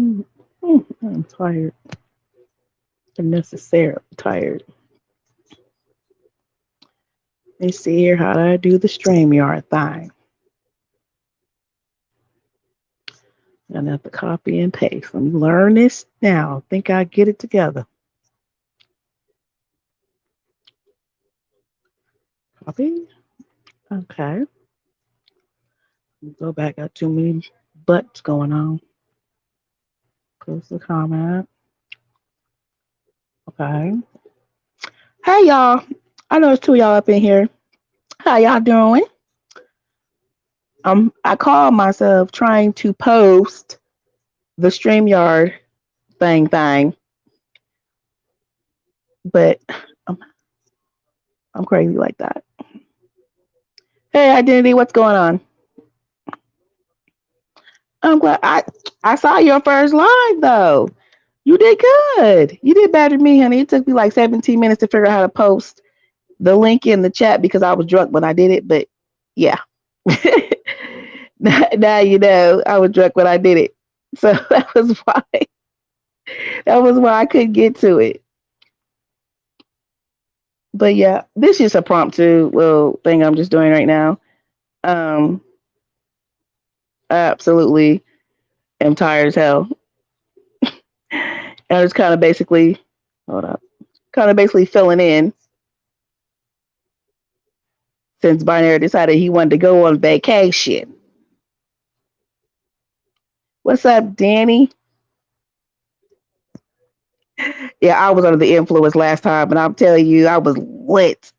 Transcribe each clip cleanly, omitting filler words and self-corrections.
I'm tired. Unnecessarily tired. Let's see here how do I do the StreamYard thing. I'm gonna have to copy and paste. Let me learn this now. Think I get it together. Copy. Okay. Go back. Got too many butts going on. Close the comment. Okay. Hey y'all. I know there's two of y'all up in here. How y'all doing? I call myself trying to post the StreamYard thing, but I'm, I'm crazy like that. Hey Identity, what's going on? I'm glad I saw your first live though. You did good. You did better than me, honey. It took me like 17 minutes to figure out how to post the link in the chat because I was drunk when I did it. But yeah, now you know I was drunk when I did it. So that was why I couldn't get to it. But yeah, this is a promptu little thing I'm just doing right now. Um, I absolutely am tired as hell. I was kind of basically, hold up, kind of basically filling in since Binary decided he wanted to go on vacation. What's up, Danny? Yeah, I was under the influence last time, and I'm telling you, I was lit.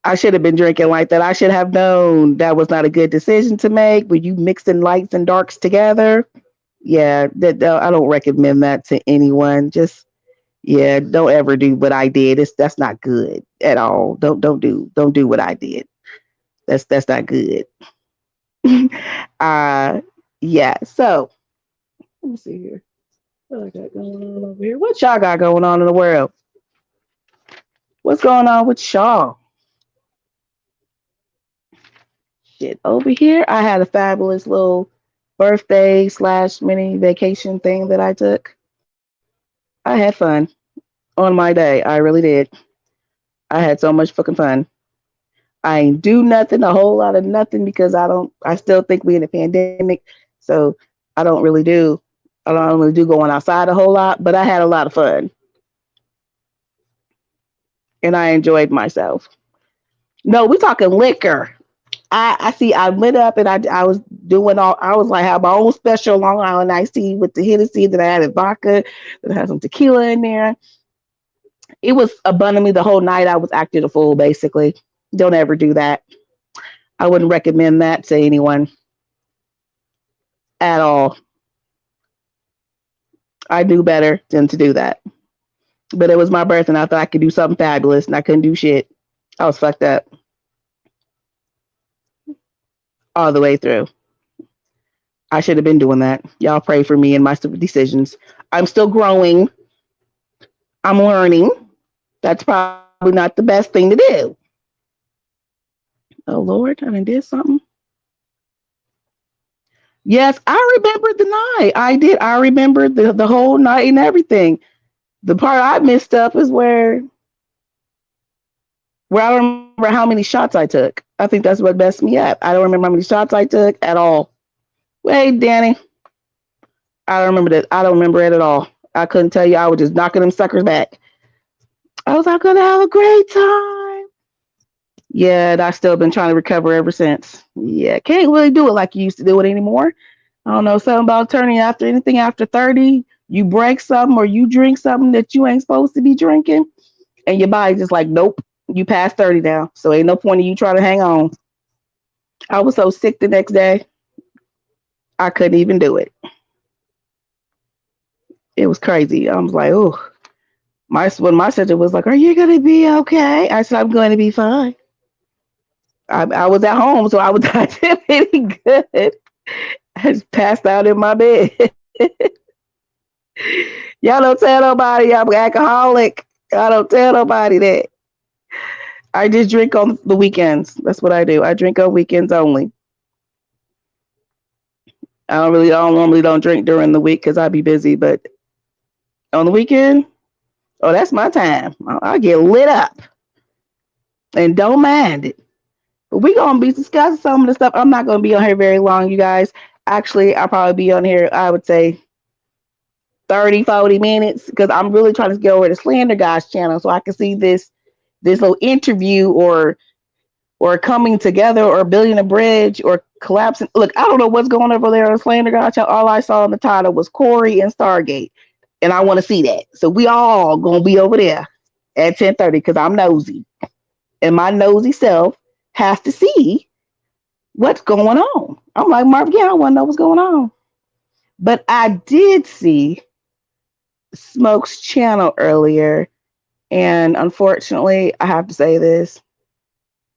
I should have been drinking like that. I should have known that was not a good decision to make. When you mixing lights and darks together, yeah, I don't recommend that to anyone. Just yeah, don't ever do what I did. That's not good at all. Don't do what I did. That's not good. uh yeah. So let me see here. What I got going on over here? What y'all got going on in the world? What's going on with y'all? Shit. Over here, I had a fabulous little birthday slash mini vacation thing that I took. I had fun on my day. I really did. I had so much fucking fun. I ain't do nothing, a whole lot of nothing because I still think we in a pandemic. So I don't really do going outside a whole lot, but I had a lot of fun and I enjoyed myself. No, we talking liquor. I see. I went up and I was doing all. I was like, have my own special Long Island iced tea with the Hennessy that I had in vodka, that had some tequila in there. It was abundantly the whole night. I was acting a fool, basically. Don't ever do that. I wouldn't recommend that to anyone at all. I knew better than to do that. But it was my birthday, and I thought I could do something fabulous, and I couldn't do shit. I was fucked up all the way through. I should have been doing that. Y'all pray for me and my stupid decisions. I'm still growing. I'm learning. That's probably not the best thing to do. Oh Lord, I done did something. Yes, I remember the night. I did. I remember the whole night and everything. The part I missed up is where I don't remember how many shots I took. I think that's what messed me up. I don't remember how many shots I took at all. Wait, Danny, I don't remember that. I don't remember it at all. I couldn't tell you. I was just knocking them suckers back. I was like, gonna have a great time. Yeah, and I've still been trying to recover ever since. Yeah, can't really do it like you used to do it anymore. I don't know, something about turning after anything after 30, you break something or you drink something that you ain't supposed to be drinking, and your body just like, nope, you passed 30 now. So ain't no point in you trying to hang on. I was so sick the next day, I couldn't even do it. It was crazy. I was like, oh, when my sister was like, are you gonna be okay? I said, I'm going to be fine. I was at home, so I was not pretty good. I just passed out in my bed. Y'all don't tell nobody I'm an alcoholic. I don't tell nobody that. I just drink on the weekends. That's what I do. I drink on weekends only. I don't normally don't drink during the week because I be busy, but on the weekend, oh, that's my time. I get lit up and don't mind it. But we gonna be discussing some of the stuff. I'm not gonna be on here very long, you guys. Actually, I'll probably be on here, I would say 30, 40 minutes because I'm really trying to get over to Slander Guy's channel so I can see this little interview or coming together or building a bridge or collapsing. Look, I don't know what's going on over there on Slander Guy channel. All I saw in the title was Corey and Stargate. And I want to see that. So we all gonna be over there at 10:30 because I'm nosy. And my nosy self has to see what's going on. I'm like, Marv, yeah, I want to know what's going on. But I did see Smoke's channel earlier, and unfortunately, I have to say this.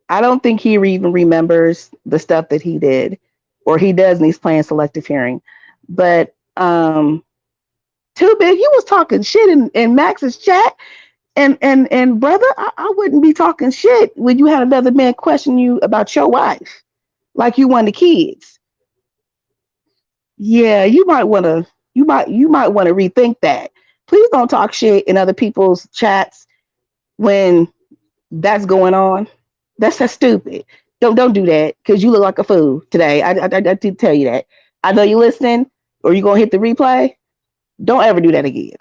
I don't think he even remembers the stuff that he did, or he does, and he's playing selective hearing. But Too Big, you was talking shit in Max's chat, and brother, I wouldn't be talking shit when you had another man question you about your wife, like you wanted kids. Yeah, you might want to rethink that. Please don't talk shit in other people's chats when that's going on. That's so stupid. Don't do that because you look like a fool today. I did tell you that. I know you listening, or you gonna hit the replay. Don't ever do that again.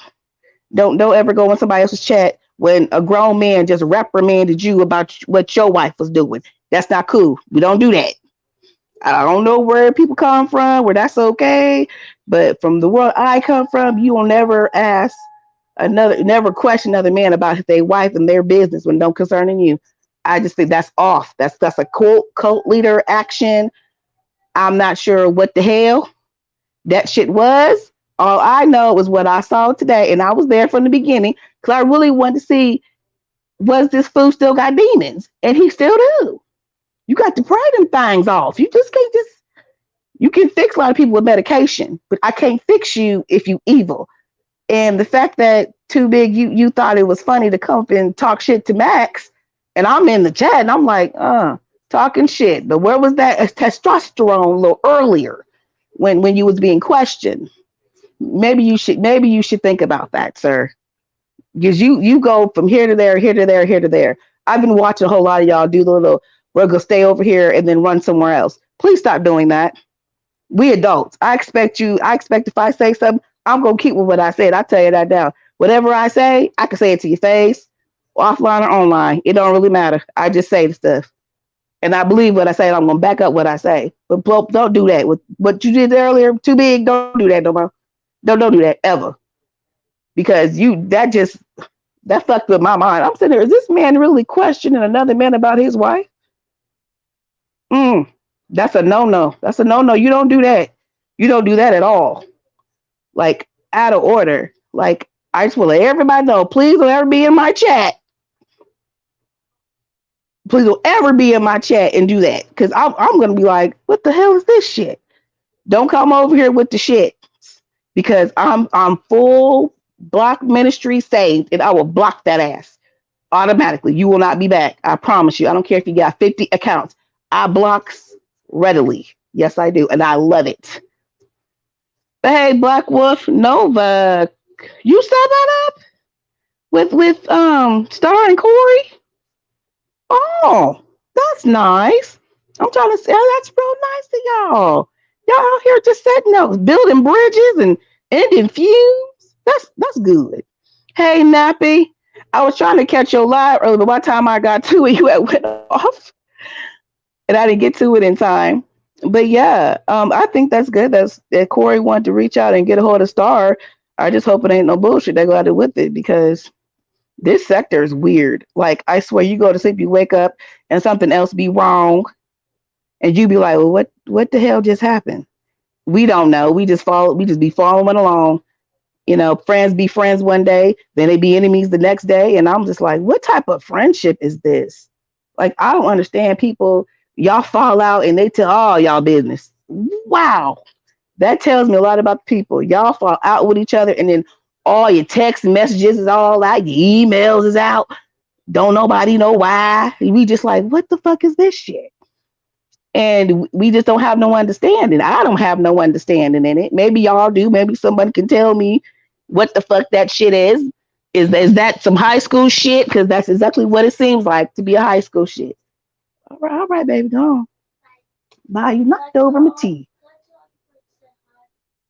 Don't ever go in somebody else's chat when a grown man just reprimanded you about what your wife was doing. That's not cool. We don't do that. I don't know where people come from, where that's okay, but from the world I come from, you will never question another man about their wife and their business when don't concerning you. I just think that's off. That's a cult leader action. I'm not sure what the hell that shit was. All I know was what I saw today, and I was there from the beginning because I really wanted to see was this fool still got demons, and he still do. You got to pray them things off. You just can't just. You can fix a lot of people with medication, but I can't fix you if you evil. And the fact that Too Big, you thought it was funny to come up and talk shit to Max, and I'm in the chat, and I'm like, talking shit. But where was that testosterone a little earlier when you was being questioned? Maybe you should think about that, sir. Because you go from here to there, here to there, here to there. I've been watching a whole lot of y'all do the little we're gonna stay over here and then run somewhere else. Please stop doing that. We adults. I expect if I say something, I'm gonna keep with what I said. I tell you that now. Whatever I say, I can say it to your face, offline or online. It don't really matter. I just say the stuff. And I believe what I say, and I'm gonna back up what I say. But don't do that. With what you did earlier, Too Big, don't do that no more. Don't do that ever. Because that fucked with my mind. I'm sitting there, is this man really questioning another man about his wife? That's a no-no. That's a no-no. You don't do that. You don't do that at all. Like, out of order. Like, I just want to let everybody know, please don't ever be in my chat. Please don't ever be in my chat and do that. Because I'm going to be like, what the hell is this shit? Don't come over here with the shit. Because I'm full block ministry saved, and I will block that ass automatically. You will not be back. I promise you. I don't care if you got 50 accounts. I blocks readily. Yes, I do. And I love it. But hey, Black Wolf Nova, you set that up with Star and Corey? Oh, that's nice. I'm trying to say that's real nice of y'all. Y'all out here just setting up, building bridges and ending feuds. That's good. Hey, Nappy, I was trying to catch your live earlier, but by the time I got to it, you had went off, and I didn't get to it in time. But yeah, I think that's good. That Corey wanted to reach out and get a hold of Star. I just hope it ain't no bullshit they go out with it because this sector is weird. Like I swear, you go to sleep, you wake up, and something else be wrong, and you be like, well, what the hell just happened? We don't know. We just be following along. You know, friends be friends one day, then they be enemies the next day. And I'm just like, what type of friendship is this? Like, I don't understand people. Y'all fall out and they tell all y'all business. Wow. That tells me a lot about people. Y'all fall out with each other and then all your text messages is all out. Your emails is out. Don't nobody know why. We just like, what the fuck is this shit? And we just don't have no understanding. I don't have no understanding in it. Maybe y'all do. Maybe somebody can tell me what the fuck that shit is. Is that some high school shit? Because that's exactly what it seems like to be a high school shit. All right, baby, go on. Bye. You knocked over my tea.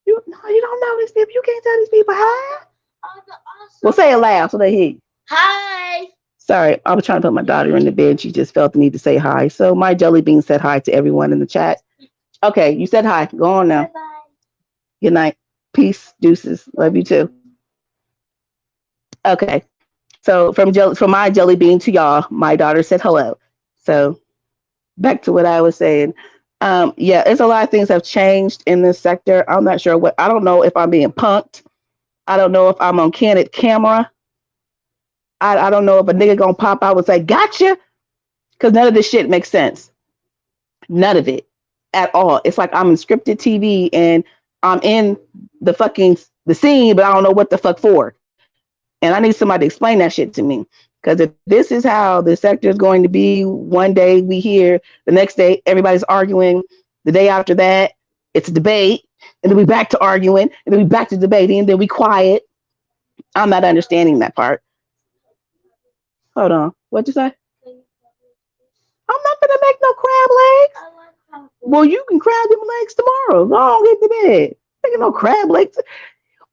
You no, you don't know these people. You can't tell these people hi. Well, say it loud so they hear you. Hi. Sorry, I was trying to put my daughter in the bed. She just felt the need to say hi. So my jelly bean said hi to everyone in the chat. Okay, you said hi. Go on now. Bye-bye. Good night. Peace. Deuces. Love you too. Okay. So from my jelly bean to y'all, my daughter said hello. So back to what I was saying. Yeah, it's a lot of things have changed in this sector. I'm not sure what. I don't know if I'm being punked. I don't know if I'm on candid camera. I don't know if a nigga gonna pop out and say gotcha, because none of this shit makes sense. None of it at all. It's like I'm in scripted TV and I'm in the scene, but I don't know what the fuck for. And I need somebody to explain that shit to me. Because if this is how the sector is going to be, one day we hear, the next day everybody's arguing, the day after that it's a debate, and then we back to arguing, and then we back to debating, and then we quiet. I'm not understanding that part. Hold on. What'd you say? I'm not gonna make no crab legs. Well, you can crab them legs tomorrow. Go on, get to bed. Making no crab legs.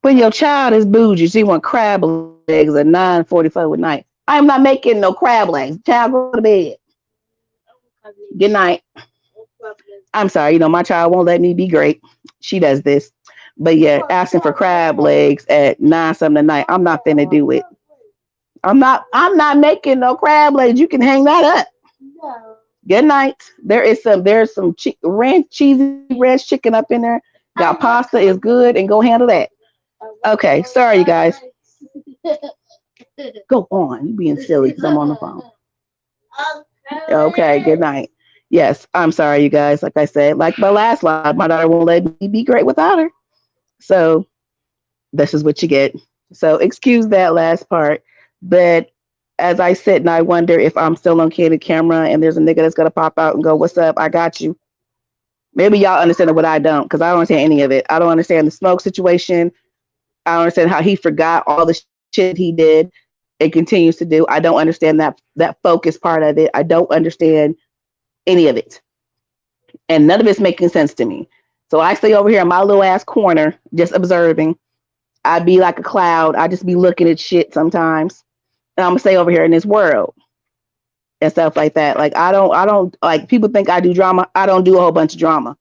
When your child is bougie, she want crab legs at 9:45 at night. I am not making no crab legs. Child, go to bed. Good night. I'm sorry, my child won't let me be great. She does this. But yeah, asking for crab legs at 9 something at night. I'm not finna do it. I'm not making no crab legs. You can hang that up. No. Good night. There's some cheesy ranch chicken up in there. Got pasta is good, and go handle that. Okay, sorry you guys. Go on. You being silly because I'm on the phone. Okay, good night. Yes, I'm sorry you guys. Like I said, like my last live, my daughter won't let me be great without her. So this is what you get. So excuse that last part. But as I sit and I wonder if I'm still on candid camera and there's a nigga that's gonna pop out and go, "What's up? I got you." Maybe y'all understand what I don't, because I don't understand any of it. I don't understand the smoke situation. I don't understand how he forgot all the shit he did and continues to do. I don't understand that focus part of it. I don't understand any of it. And none of it's making sense to me. So I stay over here in my little ass corner, just observing. I be like a cloud. I just be looking at shit sometimes. And I'm gonna stay over here in this world and stuff like that. Like I don't like people think I do drama. I don't do a whole bunch of drama.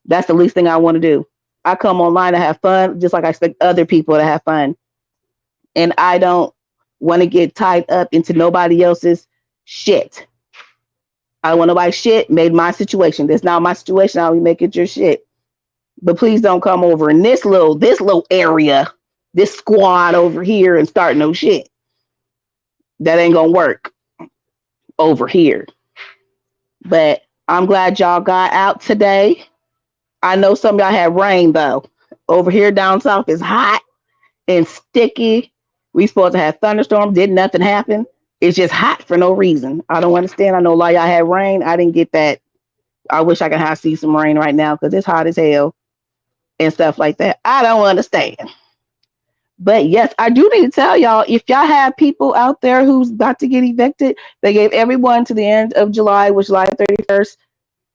That's the least thing I want to do. I come online to have fun, just like I expect other people to have fun. And I don't want to get tied up into nobody else's shit. I don't want nobody's shit made my situation. That's not my situation. I'll be making your shit. But please don't come over in this little area, this squad over here and start no shit. That ain't gonna work over here. But I'm glad y'all got out today. I know some of y'all had rain though. Over here down south is hot and sticky. We supposed to have thunderstorms. Did nothing happen. It's just hot for no reason. I don't understand. I know a lot of y'all had rain. I didn't get that. I wish I could see some rain right now because it's hot as hell and stuff like that. I don't understand. But yes, I do need to tell y'all, if y'all have people out there who's about to get evicted, they gave everyone to the end of July, which July 31st,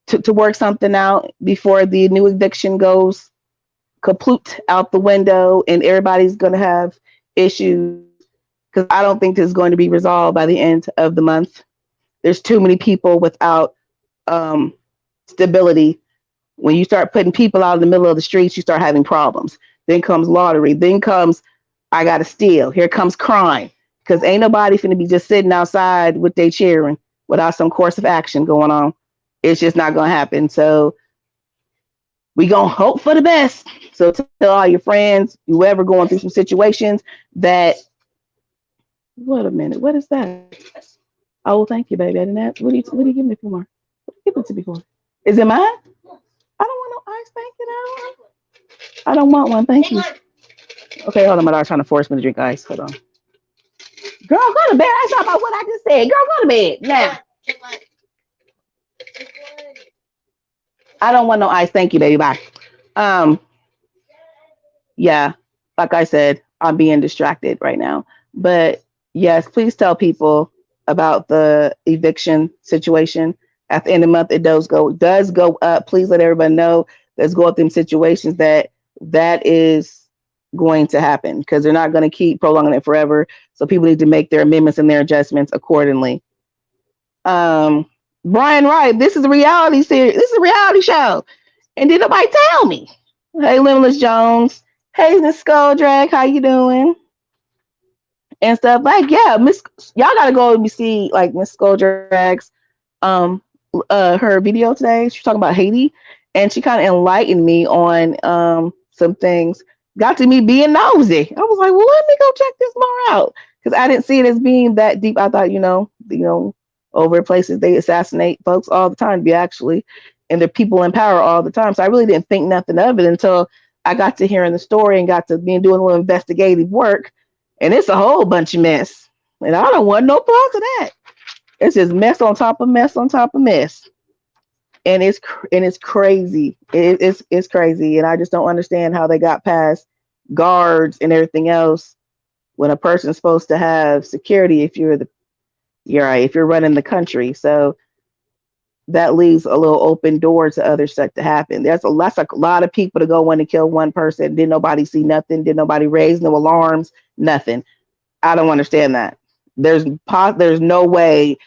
to work something out before the new eviction goes kaput out the window and everybody's going to have issues, because I don't think this is going to be resolved by the end of the month. There's too many people without stability. When you start putting people out in the middle of the streets, you start having problems. Then comes lottery. Then comes, I got to steal. Here comes crime. Because ain't nobody finna be just sitting outside with their cheering without some course of action going on. It's just not going to happen. So we going to hope for the best. So tell all your friends, whoever going through some situations that, wait a minute, what is that? Oh, thank you, baby. I didn't have, what do you give me for? What do you give it to me for? Is it mine? I don't want no ice. Thank you. I don't want one. Thank you. Okay, hold on. My daughter's trying to force me to drink ice. Hold on. Girl, go to bed. I saw about what I just said. Girl, go to bed now. I don't want no ice. Thank you, baby. Bye. Um, yeah, like I said, I'm being distracted right now. But yes, please tell people about the eviction situation. At the end of the month, it does go up. Please let everybody know there's go up them situations that is going to happen because they're not going to keep prolonging it forever. So people need to make their amendments and their adjustments accordingly. Um, Brian Wright, this is a reality series. This is a reality show, and did nobody tell me? Hey, Limitless Jones. Hey, Miss Skoldrag, how you doing? And stuff like, yeah, Miss, y'all gotta go and see like Miss Skoldrag's um her video today. She's talking about Haiti, and she kind of enlightened me on some things. Got to me being nosy. I was like, well, let me go check this more out because I didn't see it as being that deep. I thought, over places they assassinate folks all the time. Be actually, and they're people in power all the time. So I really didn't think nothing of it until I got to hearing the story and got to being doing a little investigative work, and it's a whole bunch of mess. And I don't want no parts of that. It's just mess on top of mess on top of mess, and it's crazy. It's crazy, and I just don't understand how they got past guards and everything else when a person's supposed to have security you're right if you're running the country. So that leaves a little open door to other stuff to happen. That's like a lot of people to go in and kill one person. Did nobody see nothing? Did nobody raise no alarms? Nothing. I don't understand that. There's no way.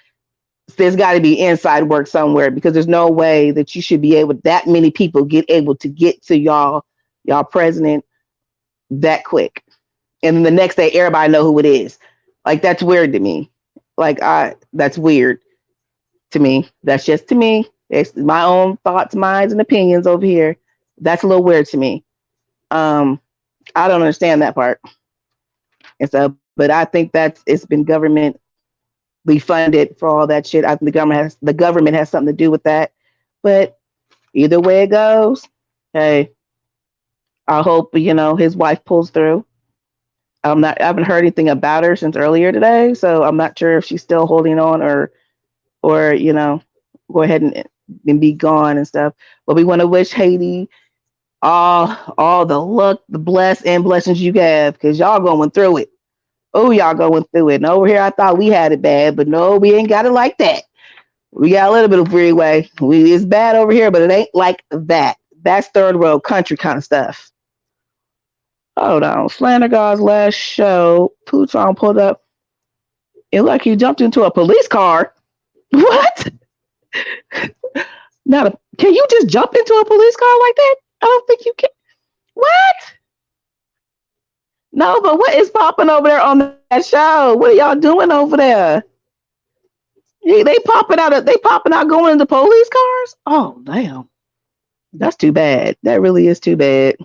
There's got to be inside work somewhere because there's no way that you should be able that many people get able to get to y'all president that quick, and then the next day everybody know who it is. Like that's weird to me. That's weird to me. That's just to me. It's my own thoughts, minds, and opinions over here. That's a little weird to me. Um, I don't understand that part. And so, but I think it's been government be funded for all that shit. I think the government has something to do with that. But either way it goes, hey, I hope his wife pulls through. I haven't heard anything about her since earlier today, so I'm not sure if she's still holding on or go ahead and be gone and stuff. But we want to wish Haiti all the luck, the blessings you have because y'all going through it. Oh, y'all going through it. And over here, I thought we had it bad, but no, we ain't got it like that. We got a little bit of freeway. It's bad over here, but it ain't like that. That's third world country kind of stuff. Hold on. Slander God's last show, Pouton pulled up. It like he jumped into a police car. What? Can you just jump into a police car like that? I don't think you can. What? No, but what is popping over there on that show? What are y'all doing over there? They popping out. They popping out going into police cars. Oh damn, that's too bad. That really is too bad.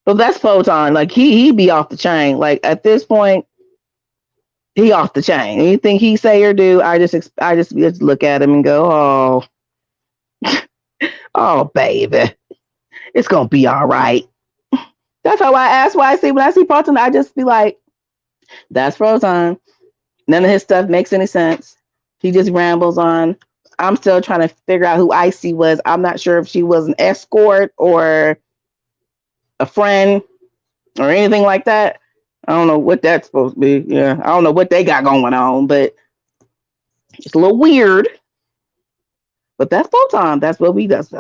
But that's Photon. Like he be off the chain. Like at this point, he off the chain. Anything he say or do, I just look at him and go, oh baby, it's gonna be all right. That's how I ask why I see when I see Photon, I just be like, that's Photon. None of his stuff makes any sense. He just rambles on. I'm still trying to figure out who Icy was. I'm not sure if she was an escort or a friend or anything like that. I don't know what that's supposed to be. Yeah, I don't know what they got going on, but it's a little weird. But that's Photon. That's who he is.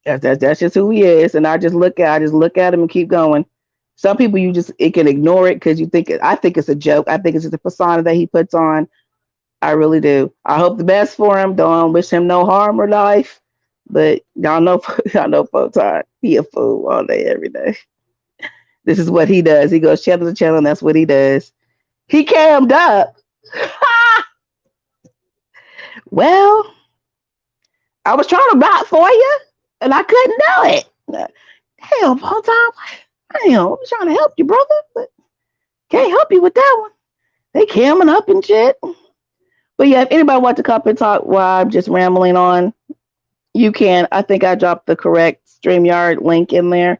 That's just who he is. And I just look at him and keep going. Some people it can ignore it because I think it's a joke. I think it's just a persona that he puts on. I really do. I hope the best for him. Don't wish him no harm or life. But y'all know Photon. He a fool all day, every day. This is what he does. He goes channel to channel, and that's what he does. He cammed up. Well, I was trying to rock for you, and I couldn't do it. Hell, Photon. Damn, I'm trying to help you, brother, but can't help you with that one. They camming up and shit. But yeah, if anybody wants to come and talk while I'm just rambling on, you can. I think I dropped the correct StreamYard link in there.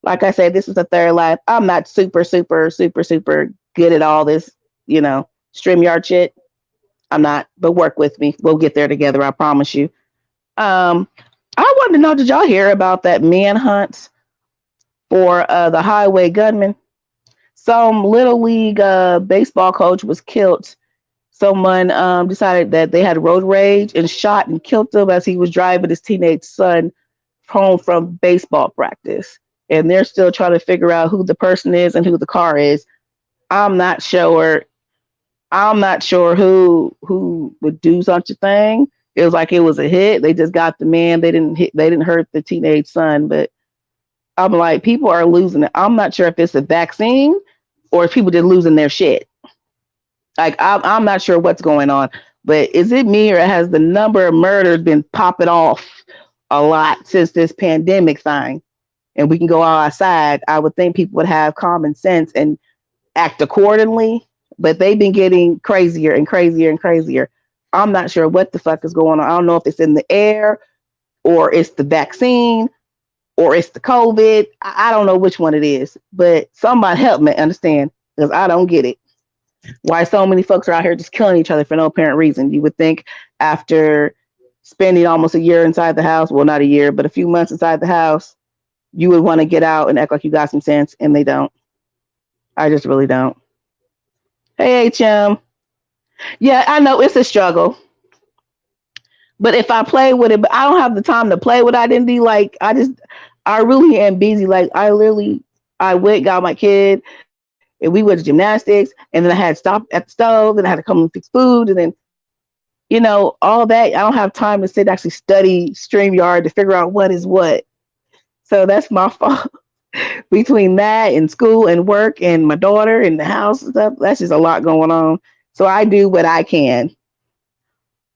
Like I said, this is the third live. I'm not super, super, super, super good at all this, StreamYard shit. I'm not, but work with me. We'll get there together. I promise you. Um, I wanted to know, did y'all hear about that manhunt for the highway gunman? Some little league baseball coach was killed. Someone decided that they had road rage and shot and killed him as he was driving his teenage son home from baseball practice. And they're still trying to figure out who the person is and who the car is. I'm not sure. I'm not sure who would do such a thing. It was like it was a hit. They just got the man. They didn't hit. They didn't hurt the teenage son. But I'm like, people are losing it. I'm not sure if it's a vaccine or if people just losing their shit. Like I'm not sure what's going on. But is it me or has the number of murders been popping off a lot since this pandemic thing? And we can go outside. I would think people would have common sense and act accordingly, but they've been getting crazier and crazier and crazier. I'm not sure what the fuck is going on. I don't know if it's in the air or it's the vaccine or it's the COVID. I don't know which one it is, but somebody help me understand because I don't get it. Why so many folks are out here just killing each other for no apparent reason. You would think after spending almost a year inside the house, well, not a year, but a few months inside the house, you would want to get out and act like you got some sense, and they don't. I just really don't. Hey, HM. Yeah, I know it's a struggle. But if I play with it, but I don't have the time to play with identity. Like I really am busy. Like I went, got my kid, and we went to gymnastics, and then I had stopped at the stove, and I had to come and fix food, and then all that. I don't have time to sit actually study StreamYard to figure out what is what. So that's my fault. Between that and school and work and my daughter and the house and stuff, that's just a lot going on. So I do what I can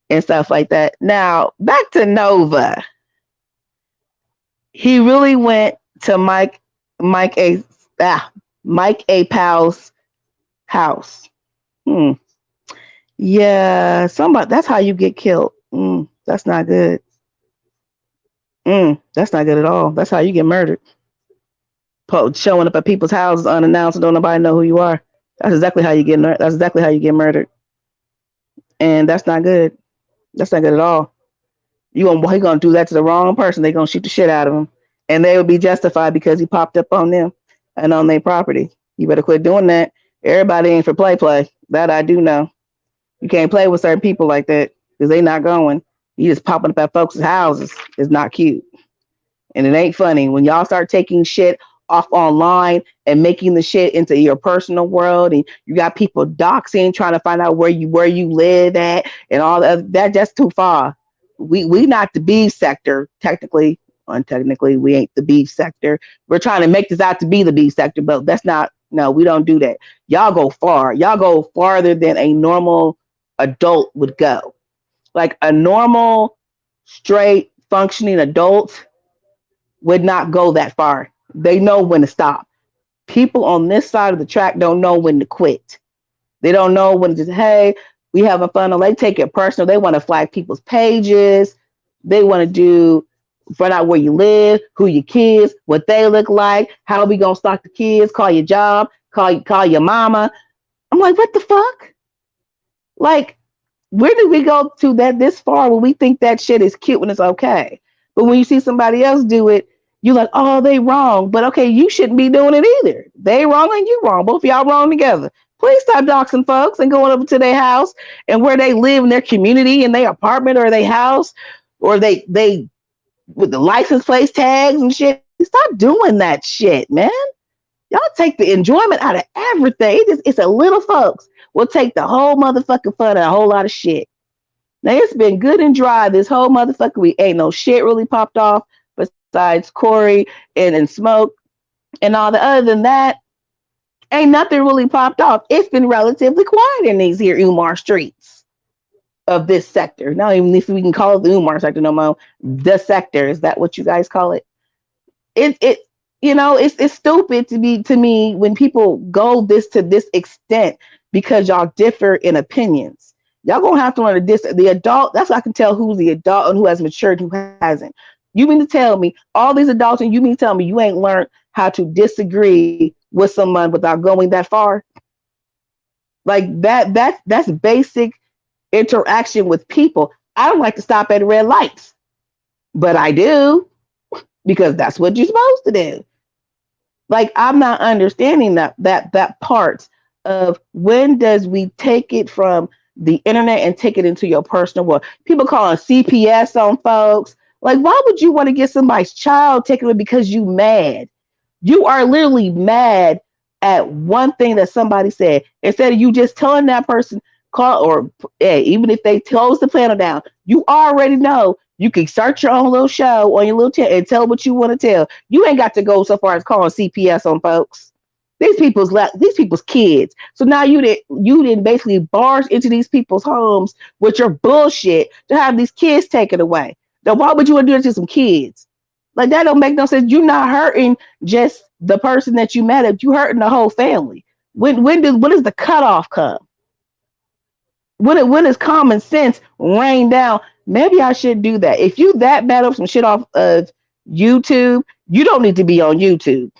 and stuff like that. Now back to Nova. He really went to Mike A Mike A Powell's house. Yeah, somebody. That's how you get killed. That's not good. That's not good at all. That's how you get murdered. Showing up at people's houses unannounced and don't nobody know who you are. That's exactly how you get. That's exactly how you get murdered, and that's not good. That's not good at all. He gonna do that to the wrong person. They gonna shoot the shit out of him, and they will be justified because he popped up on them and on their property. You better quit doing that. Everybody ain't for play. That I do know. You can't play with certain people like that because they not going. You just popping up at folks' houses is not cute, and it ain't funny when y'all start taking shit off online and making the shit into your personal world, and you got people doxing, trying to find out where you live at, and all that. That's too far. We not the beef sector technically. Untechnically, we ain't the beef sector. We're trying to make this out to be the beef sector, but that's not. No, we don't do that. Y'all go far. Y'all go farther than a normal adult would go. Like a normal, straight, functioning adult would not go that far. They know when to stop. People on this side of the track don't know when to quit. They don't know when to just, hey, we having fun. They take it personal. They want to flag people's pages. They want to find out where you live, who your kids, what they look like, how we gonna stalk the kids, call your job, call your mama. I'm like, what the fuck? Like, where did we go to that this far when we think that shit is cute when it's okay? But when you see somebody else do it, you're like, oh, they wrong. But okay, you shouldn't be doing it either. They wrong and you wrong. Both of y'all wrong together. Please stop doxing folks and going over to their house and where they live in their community, in their apartment or their house, or they with the license plate tags and shit. Stop doing that shit, man. Y'all take the enjoyment out of everything. It's a little folks. We'll take the whole motherfucking fun and a whole lot of shit. Now it's been good and dry this whole motherfucker. We ain't no shit really popped off besides Corey and Smoke and all the other than that. Ain't nothing really popped off. It's been relatively quiet in these here Umar streets of this sector. Not even if we can call it the Umar sector no more. The sector, is that what you guys call it? It's stupid to me when people go to this extent because y'all differ in opinions. Y'all gonna have to learn the adult. That's how I can tell who's the adult and who has matured, who hasn't. You mean to tell me all these adults, and you mean to tell me you ain't learned how to disagree with someone without going that far? Like that's basic interaction with people. I don't like to stop at red lights, but I do because that's what you're supposed to do. Like I'm not understanding that part of when does we take it from the internet and take it into your personal world. People calling CPS on folks. Like, why would you want to get somebody's child taken away because you mad? You are literally mad at one thing that somebody said instead of you just telling that person call or even if they close the panel down, you already know you can start your own little show on your little chat and tell what you want to tell. You ain't got to go so far as calling CPS on folks. These people's kids. So now you didn't basically barge into these people's homes with your bullshit to have these kids taken away. Now why would you want to do it to some kids? Like that don't make no sense. You're not hurting just the person that you met at. You hurting the whole family. When does the cutoff come? When is common sense rain down? Maybe I should do that. If you that bad up some shit off of YouTube, you don't need to be on YouTube.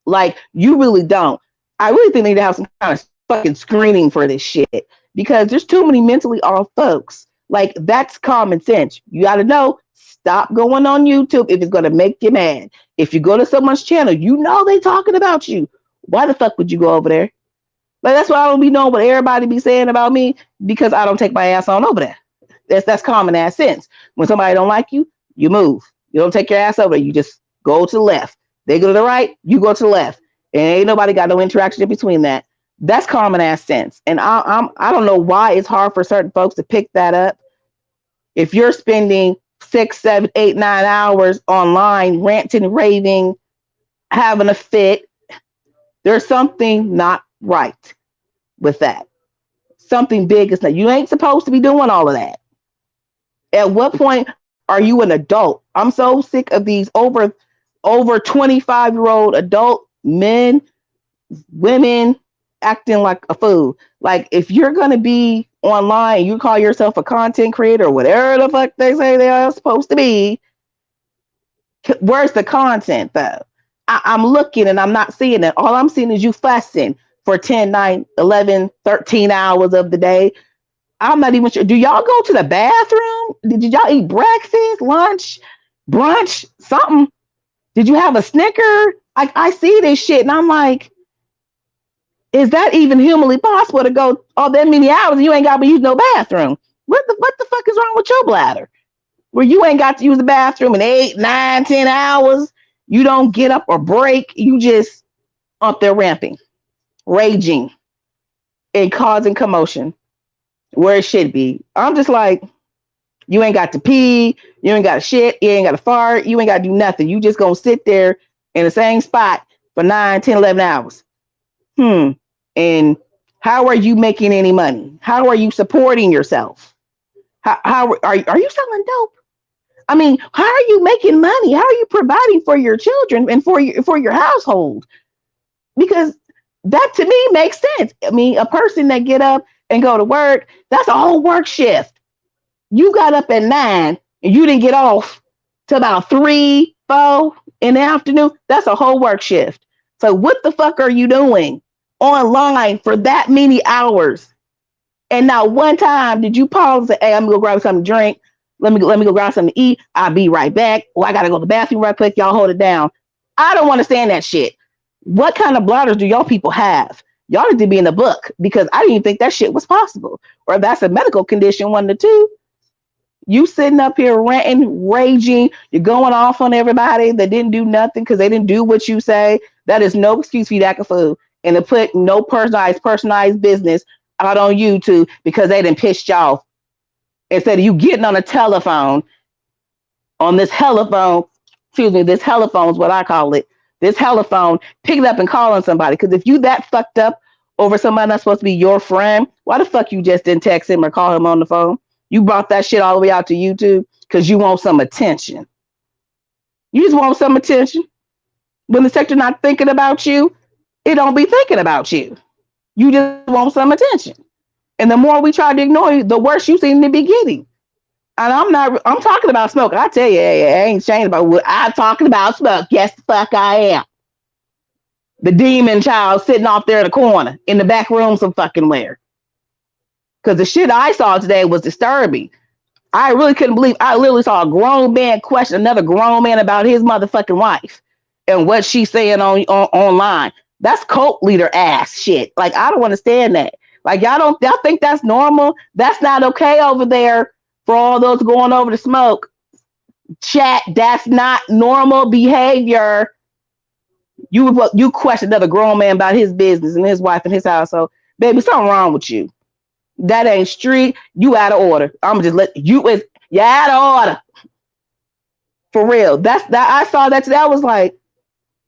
Like you really don't. I really think they need to have some kind of fucking screening for this shit because there's too many mentally off folks. Like that's common sense. You got to know. Stop going on YouTube if it's going to make you mad. If you go to someone's channel, you know they talking about you. Why the fuck would you go over there? Like that's why I don't be knowing what everybody be saying about me because I don't take my ass on over there. That's common ass sense. When somebody don't like you, you move. You don't take your ass over there. You just go to the left. They go to the right, you go to the left. And ain't nobody got no interaction in between that. That's common ass sense. And I don't know why it's hard for certain folks to pick that up. If you're spending 6, 7, 8, 9 hours online ranting, raving, having a fit, there's something not right with that. Something big is not. You ain't supposed to be doing all of that. At what point are you an adult? I'm so sick of these over 25-year-old adult men, women acting like a fool. Like if you're gonna be online, you call yourself a content creator or whatever the fuck they say they are supposed to be. Where's the content though? I'm looking and I'm not seeing it. All I'm seeing is you fussing for 10, 9, 11, 13 hours of the day. I'm not even sure. Do y'all go to the bathroom? Did y'all eat breakfast, lunch, brunch, something? Did you have a Snicker? I see this shit and I'm like, is that even humanly possible to go all that many hours and you ain't got to use no bathroom? What the fuck is wrong with your bladder? Where you ain't got to use the bathroom in 8, 9, 10 hours. You don't get up or break. You just up there ramping, raging, and causing commotion where it should be. I'm just like, you ain't got to pee. You ain't got to shit. You ain't got to fart. You ain't got to do nothing. You just going to sit there in the same spot for 9, 10, 11 hours. And how are you making any money? How are you supporting yourself? How are you selling dope? I mean, how are you making money? How are you providing for your children and for your household? Because that to me makes sense. I mean, a person that get up and go to work, that's a whole work shift. You got up at 9 and you didn't get off till about 3, 4 in the afternoon. That's a whole work shift. So what the fuck are you doing online for that many hours? And not one time did you pause and say, hey, I'm gonna go grab something to drink. Let me go grab something to eat. I'll be right back. I gotta go to the bathroom right quick. Y'all hold it down. I don't want to stand that shit. What kind of bladders do y'all people have? Y'all need to be in the book because I didn't even think that shit was possible. Or if that's a medical condition, one of the two. You sitting up here ranting, raging, you're going off on everybody that didn't do nothing because they didn't do what you say. That is no excuse for you to act a fool and to put no personalized business out on YouTube because they done pissed you off. Instead of you getting on a telephone, on this telephone is what I call it. This telephone, pick it up and calling somebody. Because if you that fucked up over somebody that's supposed to be your friend, why the fuck you just didn't text him or call him on the phone? You brought that shit all the way out to YouTube because you want some attention. You just want some attention. When the sector not thinking about you, it don't be thinking about you. You just want some attention. And the more we try to ignore you, the worse you seem to be getting. And I'm talking about smoke. I tell you, hey, I ain't ashamed about what I'm talking about smoke. Yes, the fuck I am. The demon child sitting off there in the corner, in the back room some fucking where. Because the shit I saw today was disturbing. I really couldn't believe. I literally saw a grown man question another grown man about his motherfucking wife and what she's saying on online. That's cult leader ass shit. Like, I don't understand that. Like, y'all think that's normal? That's not okay over there for all those going over to smoke. Chat, that's not normal behavior. You question another grown man about his business and his wife and his household. Baby, something wrong with you. That ain't street. You out of order. I'm just let you is you out of order. For real. That's that I saw that today. I was like,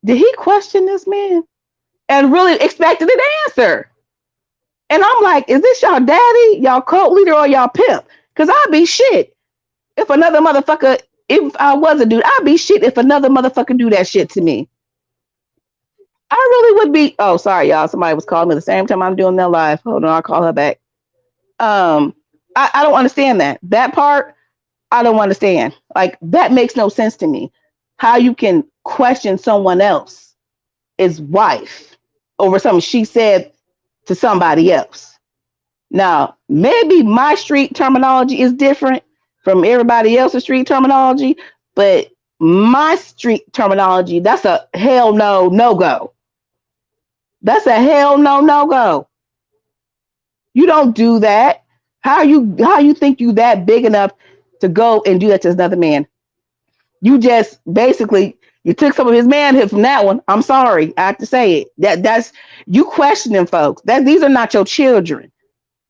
did he question this man? And really expected an answer. And I'm like, is this y'all daddy, y'all cult leader, or y'all pimp? Because I'd be shit if another motherfucker, if I was a dude, I'd be shit if another motherfucker do that shit to me. I really would be. Oh, sorry, y'all. Somebody was calling me at the same time I'm doing that live. Hold on, I'll call her back. Um, I don't understand that. That part, I don't understand. Like, that makes no sense to me. How you can question someone else's wife over something she said to somebody else. Now, maybe my street terminology is different from everybody else's street terminology, but my street terminology, that's a hell no, no go. That's a hell no, no go. You don't do that. How you think you that big enough to go and do that to another man? You just basically you took some of his manhood from that one. I'm sorry, I have to say it. That's you questioning folks. That these are not your children.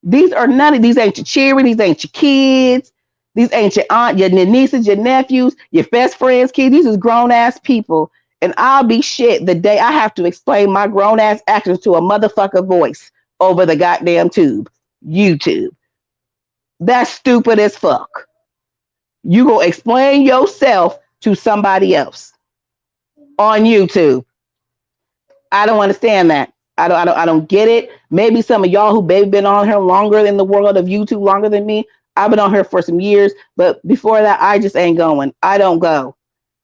These are none of these ain't your children. These ain't your kids. These ain't your aunt, your nieces, your nephews, your best friends' kids. These is grown ass people. And I'll be shit the day I have to explain my grown ass actions to a motherfucker voice over the goddamn tube, YouTube. That's stupid as fuck. You gonna explain yourself to somebody else on YouTube. I don't understand that. I don't get it. Maybe some of y'all who maybe been on here longer in the world of YouTube longer than me. I've been on here for some years, but before that, I just ain't going. I don't go.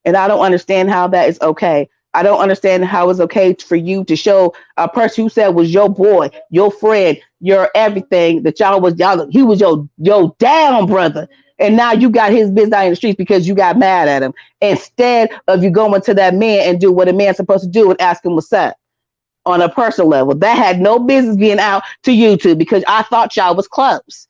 And I don't understand how that is okay. I don't understand how it's okay for you to show a person who said was your boy, your friend, your everything, that he was your down brother. And now you got his business out in the streets because you got mad at him. Instead of you going to that man and do what a man's supposed to do and ask him what's up on a personal level. That had no business being out to YouTube because I thought y'all was close.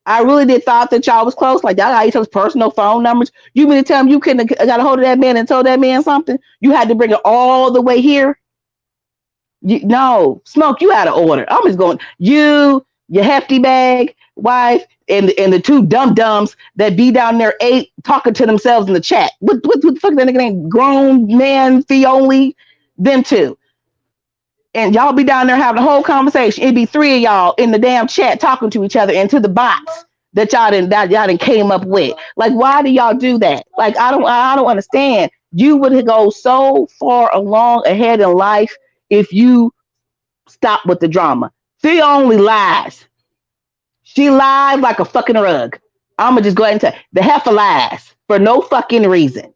I really did thought that y'all was close. Like, y'all got each other's personal phone numbers. You mean to tell me you couldn't have got a hold of that man and told that man something? You had to bring it all the way here? No, Smoke, you out of order. I'm just going, you, your hefty bag wife, and the two dum dums that be down there talking to themselves in the chat. What the fuck that nigga name? Grown man fee only? Them two. And y'all be down there having a whole conversation. It'd be three of y'all in the damn chat talking to each other and to the bots that y'all didn't came up with. Like, why do y'all do that? Like, I don't understand. You would go so far along ahead in life if you stop with the drama. She only lies. She lies like a fucking rug. I'ma just go ahead and tell you, the heifer lies for no fucking reason.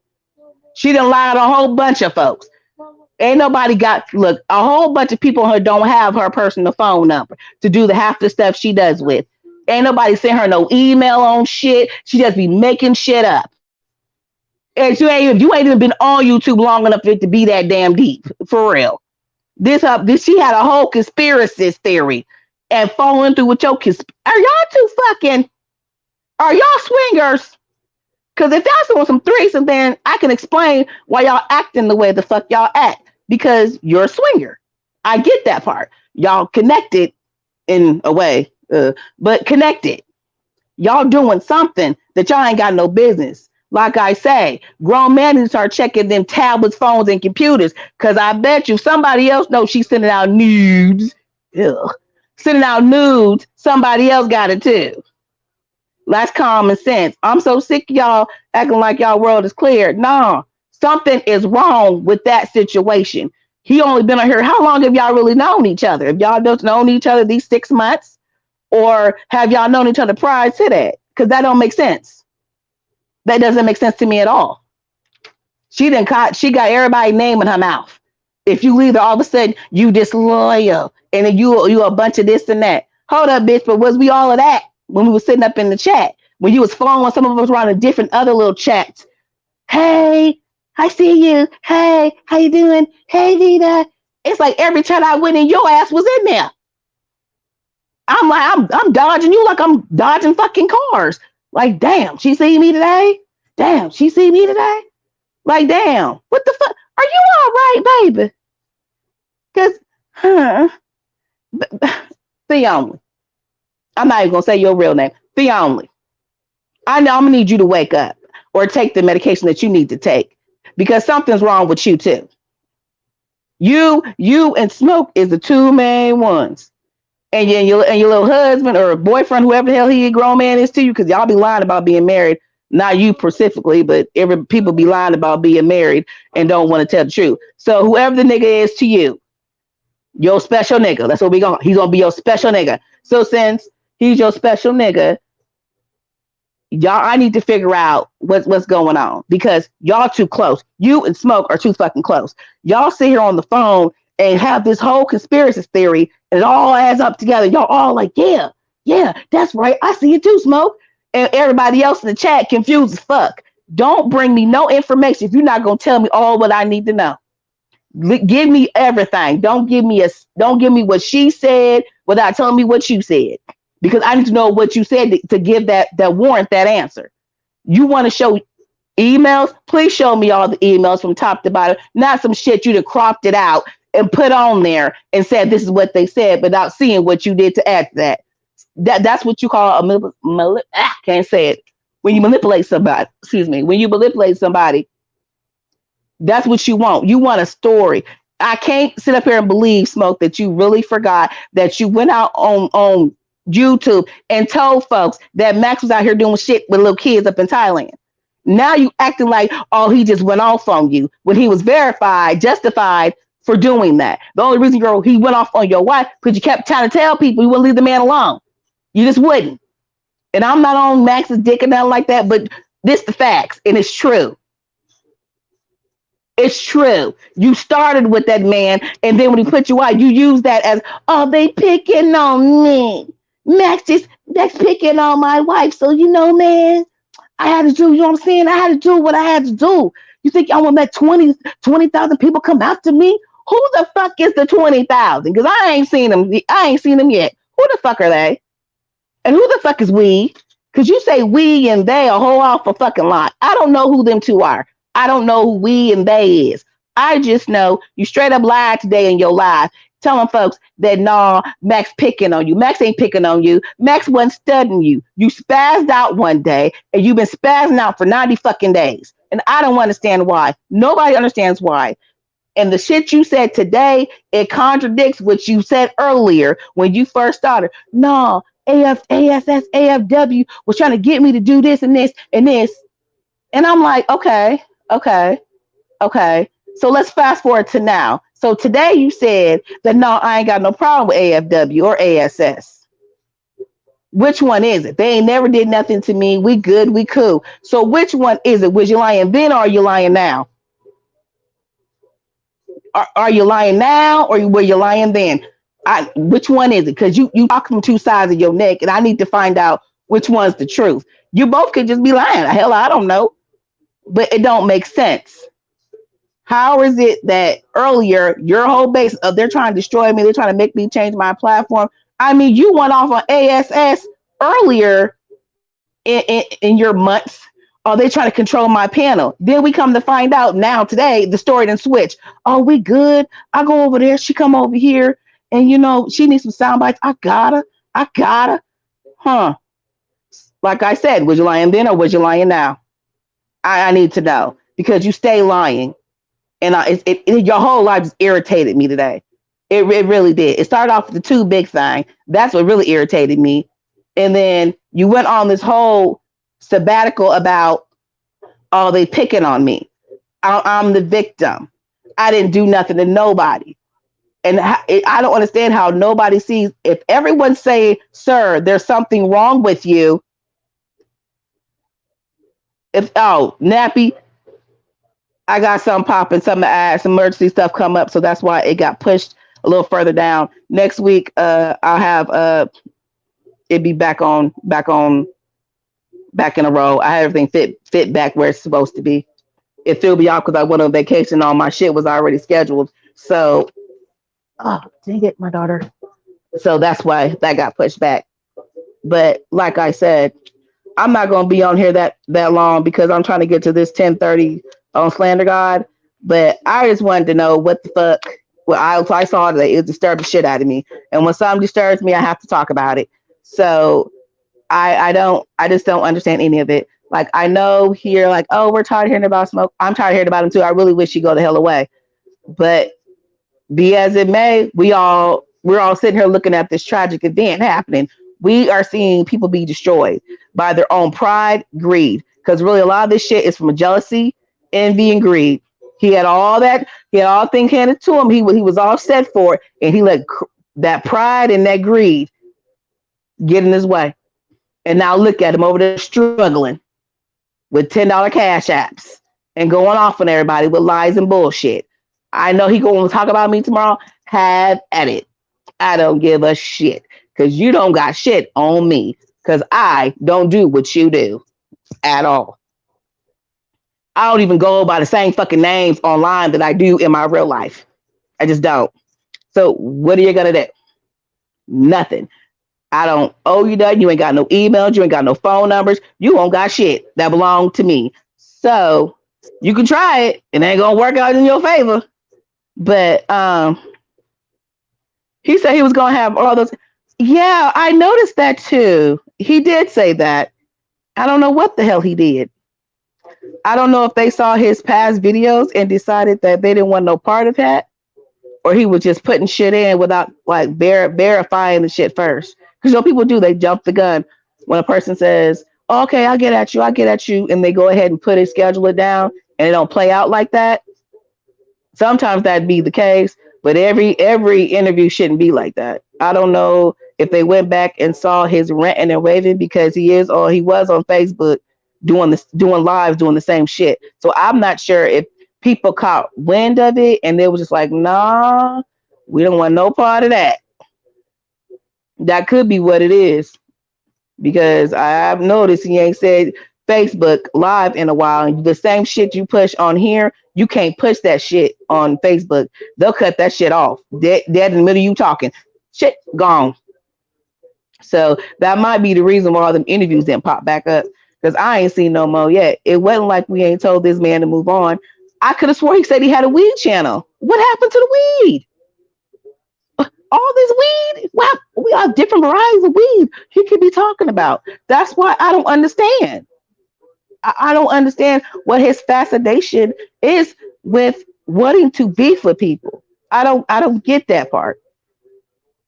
She done lied a whole bunch of folks. Ain't nobody look, a whole bunch of people here don't have her personal phone number to do the half the stuff she does with. Ain't nobody send her no email on shit. She just be making shit up. And you ain't even been on YouTube long enough for it to be that damn deep. For real. She had a whole conspiracy theory and following through with your are y'all swingers? Because if y'all doing some threesome, then I can explain why y'all acting the way the fuck y'all act. Because you're a swinger. I get that part. Y'all connected in a way, but connected. Y'all doing something that y'all ain't got no business. Like I say, grown men need to start checking them tablets, phones, and computers. Because I bet you somebody else knows she's sending out nudes. Ugh. Sending out nudes, somebody else got it too. That's common sense. I'm so sick of y'all acting like y'all world is clear. No, something is wrong with that situation. He only been on here. How long have y'all really known each other? Have y'all just known each other these 6 months? Or have y'all known each other prior to that? Because that don't make sense. That doesn't make sense to me at all. She got everybody's name in her mouth. If you leave her, all of a sudden you disloyal. And then you a bunch of this and that. Hold up, bitch. But was we all of that when we were sitting up in the chat? When you was following some of us around in different other little chats. Hey, I see you. Hey, how you doing? Hey, Vita. It's like every chat I went in, your ass was in there. I'm like, I'm dodging you like I'm dodging fucking cars. Like, damn, she see me today? Damn, she see me today? Like, damn, what the fuck? Are you all right, baby? Because, huh? Theonly. I'm not even gonna say your real name. Theonly. I know I'm gonna need you to wake up or take the medication that you need to take because something's wrong with you too. You and Smoke is the two main ones. And your little husband or boyfriend, whoever the hell he a grown man is to you, because y'all be lying about being married. Not you specifically, but every people be lying about being married and don't want to tell the truth. So whoever the nigga is to you, your special nigga. That's what we going. He's gonna be your special nigga. So since he's your special nigga, y'all, I need to figure out what's going on because y'all too close. You and Smoke are too fucking close. Y'all sit here on the phone and have this whole conspiracy theory, and it all adds up together. Y'all all like, yeah, that's right. I see it too, Smoke. And everybody else in the chat confused as fuck. Don't bring me no information if you're not gonna tell me all what I need to know. Give me everything. Don't give me what she said without telling me what you said. Because I need to know what you said to give that warrant that answer. You want to show emails? Please show me all the emails from top to bottom. Not some shit you have cropped it out and put on there and said this is what they said, without seeing what you did to add to that. That's what you call can't say it. When you manipulate somebody, excuse me, when you manipulate somebody, that's what you want. You want a story. I can't sit up here and believe, Smoke, that you really forgot that you went out on YouTube and told folks that Max was out here doing shit with little kids up in Thailand. Now you acting like, oh, he just went off on you when he was verified, justified for doing that. The only reason he went off on your wife because you kept trying to tell people you wouldn't leave the man alone. You just wouldn't. And I'm not on Max's dick and nothing like that, but this the facts, and it's true. It's true. You started with that man, and then when he put you out, you use that as, oh, they picking on me. Max picking on my wife. So, man, I had to do, you know what I'm saying? I had to do what I had to do. You think I want to let 20,000 people come after me? Who the fuck is the 20,000? Because I ain't seen them. I ain't seen them yet. Who the fuck are they? And who the fuck is we? Because you say we and they a whole awful fucking lot. I don't know who them two are. I don't know who we and they is. I just know you straight up lied today in your live, telling folks that no, Max picking on you. Max ain't picking on you. Max wasn't studying you. You spazzed out one day, and you've been spazzing out for 90 fucking days. And I don't understand why. Nobody understands why. And the shit you said today, it contradicts what you said earlier when you first started. No, ASS, AFW was trying to get me to do this and this and this. And I'm like, okay. So let's fast forward to now. So today you said that no, I ain't got no problem with AFW or ASS. Which one is it? They ain't never did nothing to me. We good, we cool. So which one is it? Was you lying then or are you lying now? Are you lying now or were you lying then? Which one is it? Because you talk from two sides of your neck, and I need to find out which one's the truth. You both could just be lying. Hell, I don't know. But it don't make sense. How is it that earlier your whole base of they're trying to destroy me, they're trying to make me change my platform? I mean, you went off on ASS earlier in your months. Are they trying to control my panel? Then we come to find out now today the story didn't switch. Oh, we good. I go over there. She come over here, and she needs some sound bites. I got her. Huh? Like I said, was you lying then or was you lying now? I need to know because you stay lying, and your whole life just irritated me today. It really did. It started off with the too big thing. That's what really irritated me, and then you went on this whole sabbatical about they picking on me. I'm the victim. I didn't do nothing to nobody, and I don't understand how nobody sees. If everyone's saying, "Sir, there's something wrong with you." Nappy, I got something popping, some emergency stuff come up, so that's why it got pushed a little further down. Next week, I'll have it'd be back in a row. I had everything fit back where it's supposed to be. It threw me off because I went on vacation. All my shit was already scheduled. So, oh dang it, my daughter. So that's why that got pushed back. But like I said, I'm not gonna be on here that long because I'm trying to get to this 10:30 on Slander God. But I just wanted to know what the fuck. Well, I saw that it disturbed the shit out of me, and when something disturbs me, I have to talk about it. So I just don't understand any of it. Like I know here, like oh we're tired of hearing about smoke. I'm tired of hearing about him too. I really wish he'd go the hell away. But be as it may, we're all sitting here looking at this tragic event happening. We are seeing people be destroyed by their own pride, greed. Because really, a lot of this shit is from jealousy, envy, and greed. He had all that. He had all things handed to him. He was all set for it, and he let that pride and that greed get in his way. And now look at him over there struggling with $10 cash apps and going off on everybody with lies and bullshit. I know he going to talk about me tomorrow. Have at it. I don't give a shit because you don't got shit on me because I don't do what you do at all. I don't even go by the same fucking names online that I do in my real life. I just don't. So what are you going to do? Nothing. I don't owe you nothing. You ain't got no emails. You ain't got no phone numbers. You don't got shit that belong to me. So you can try it. It ain't going to work out in your favor. But he said he was going to have all those. Yeah, I noticed that too. He did say that. I don't know what the hell he did. I don't know if they saw his past videos and decided that they didn't want no part of that, or he was just putting shit in without like verifying the shit first. Because you know people do, they jump the gun when a person says, oh, "Okay, I get at you," and they go ahead and put it, schedule it down, and it don't play out like that. Sometimes that'd be the case, but every interview shouldn't be like that. I don't know if they went back and saw his ranting and raving because he was on Facebook doing lives doing the same shit. So I'm not sure if people caught wind of it and they were just like, nah, we don't want no part of that. That could be what it is because I've noticed he ain't said Facebook live in a while. And the same shit you push on here, you can't push that shit on Facebook. They'll cut that shit off. Dead in the middle of you talking. Shit gone. So that might be the reason why all them interviews didn't pop back up. Because I ain't seen no more yet. It wasn't like we ain't told this man to move on. I could have swore he said he had a weed channel. What happened to the weed? All this weed? Wow, we have different varieties of weed he could be talking about. That's why I don't understand. I don't understand what his fascination is with wanting to beef with people. I don't get that part.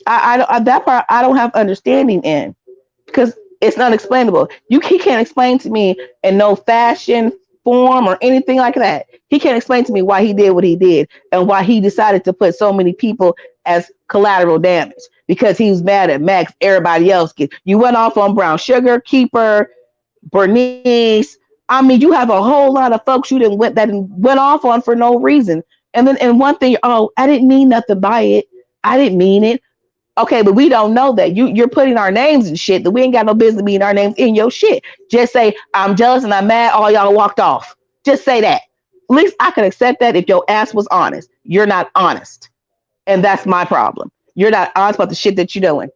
That part I don't have understanding in because it's unexplainable. He can't explain to me in no fashion, form, or anything like that. He can't explain to me why he did what he did and why he decided to put so many people as collateral damage because he was mad at Max. Everybody else you went off on Brown Sugar, Keeper, Bernice. I mean, you have a whole lot of folks you didn't went off on for no reason. And one thing, oh, I didn't mean nothing by it. I didn't mean it. Okay, but we don't know that. You're putting our names in shit that we ain't got no business being our names in your shit. Just say, I'm jealous and I'm mad, all y'all walked off. Just say that. At least I could accept that if your ass was honest. You're not honest. And that's my problem. You're not honest about the shit that you're doing.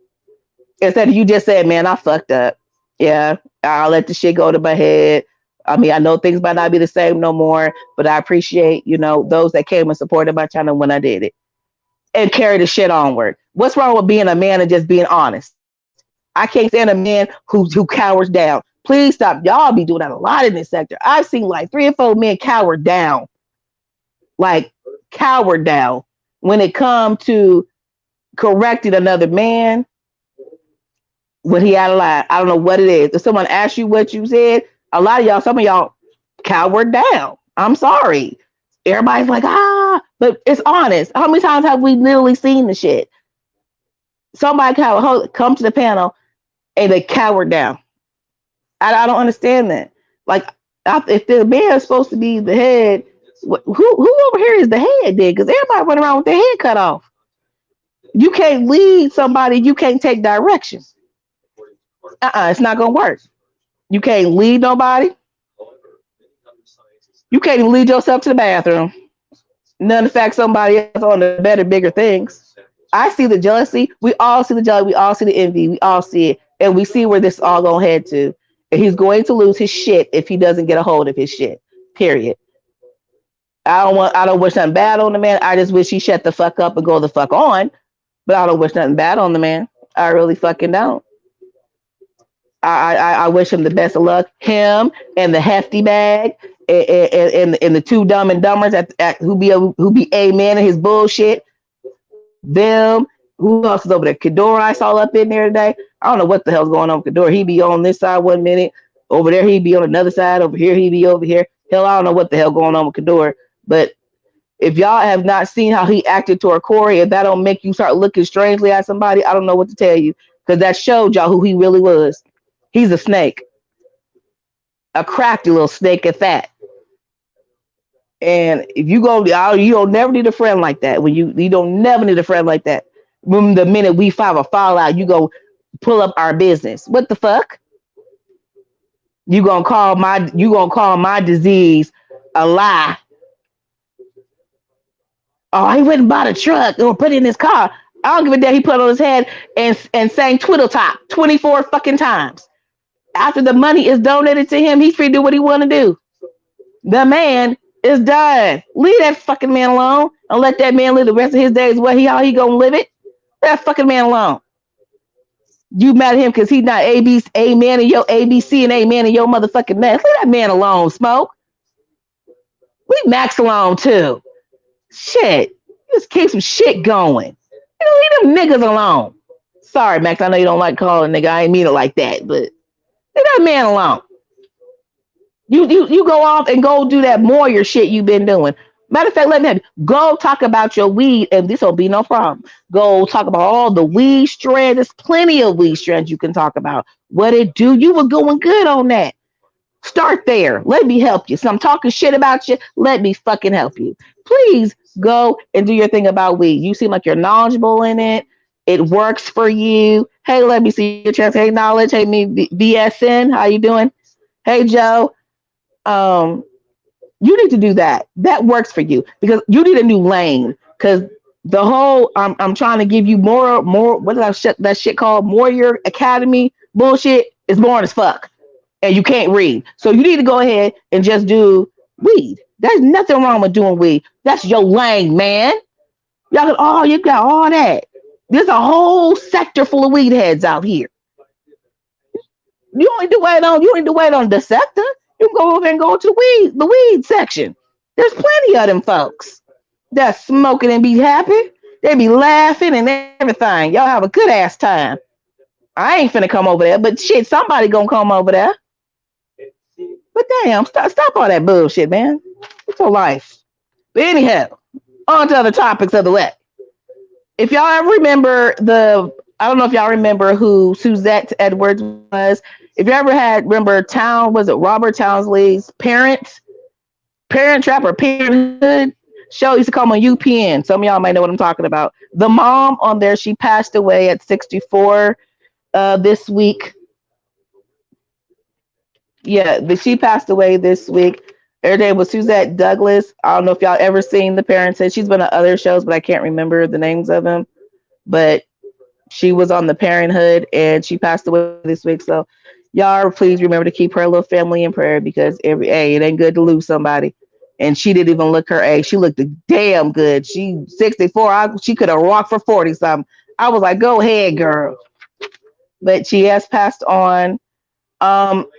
Instead of you just said, man, I fucked up. Yeah, I'll let the shit go to my head. I mean, I know things might not be the same no more, but I appreciate, those that came and supported my channel when I did it. And carry the shit onward. What's wrong with being a man and just being honest? I can't stand a man who cowers down. Please stop. Y'all be doing that a lot in this sector. I've seen like 3 or 4 men cower down. Like cower down. When it comes to correcting another man when he had a lie. I don't know what it is. If someone asks you what you said, some of y'all cowered down. I'm sorry. Everybody's like, but it's honest. How many times have we literally seen the shit? Somebody come to the panel and they cowered down. I don't understand that. Like, if the man is supposed to be the head, who over here is the head then? Because everybody went around with their head cut off. You can't lead somebody. You can't take direction. It's not gonna work. You can't lead nobody. You can't even lead yourself to the bathroom. None of the fact somebody else on the better, bigger things. I see the jealousy. We all see the jealousy. We all see the envy. We all see it, and we see where this all gonna head to. And he's going to lose his shit if he doesn't get a hold of his shit. Period. I don't wish nothing bad on the man. I just wish he shut the fuck up and go the fuck on. But I don't wish nothing bad on the man. I really fucking don't. I wish him the best of luck. Him and the hefty bag and the two dumb and dumbers who be amen in his bullshit. Them. Who else is over there? Kador I saw up in there today. I don't know what the hell's going on with Kador. He be on this side 1 minute. Over there he be on another side. Over here he be over here. Hell, I don't know what the hell going on with Kador. But if y'all have not seen how he acted toward Corey, if that don't make you start looking strangely at somebody, I don't know what to tell you. Because that showed y'all who he really was. He's a snake. A crafty little snake at that. And if you go, you don't never need a friend like that. When you don't never need a friend like that. When the minute we find a fallout, you go pull up our business. What the fuck? You gonna call my disease a lie? Oh, he went and bought a truck or put it in his car. I don't give a damn. He put it on his head and sang Twiddle Top 24 fucking times. After the money is donated to him, he's free to do what he want to do. The man is done. Leave that fucking man alone and let that man live the rest of his days. How he gonna live it? Let that fucking man alone. You mad at him because he's not amen in your ABC and amen in your motherfucking mess. Leave that man alone, Smoke. Leave Max alone too. Shit. Just keep some shit going. Leave them niggas alone. Sorry, Max. I know you don't like calling nigga. I ain't mean it like that, but leave that man alone. You go off and go do that more your shit you've been doing. Matter of fact, let me have you. Go talk about your weed, and this will be no problem. Go talk about all the weed strands. There's plenty of weed strands you can talk about. What it do? You were going good on that. Start there. Let me help you. So I'm talking shit about you. Let me fucking help you. Please go and do your thing about weed. You seem like you're knowledgeable in it. It works for you. Hey, let me see your chance. Hey, Knowledge. Hey, me, VSN. How you doing? Hey, Joe. You need to do that. That works for you because you need a new lane. Because the whole I'm trying to give you more. What did that shit called? Warrior Academy bullshit is boring as fuck, and you can't read. So you need to go ahead and just do weed. There's nothing wrong with doing weed. That's your lane, man. You got all that. There's a whole sector full of weed heads out here. You don't need to wait on the sector. You can go over and go to the weed section. There's plenty of them folks that's smoking and be happy. They be laughing and everything. Y'all have a good ass time. I ain't finna come over there, but shit, somebody gonna come over there. But damn, stop all that bullshit, man. It's your life. But anyhow, on to other topics of the way. If y'all ever remember I don't know if y'all remember who Suzette Edwards was. If you ever remember was it Robert Townsley's Parent Trap or Parenthood show used to come on UPN. Some of y'all might know what I'm talking about. The mom on there, she passed away at 64 this week. Yeah, she passed away this week. Her name was Suzette Douglas. I don't know if y'all ever seen The Parenthood. She's been on other shows, but I can't remember the names of them. But she was on The Parenthood, and she passed away this week. So y'all please remember to keep her little family in prayer because it ain't good to lose somebody. And she didn't even look her age. She looked damn good. She 64. She could have walked for 40 something. I was like, go ahead, girl. But she has passed on.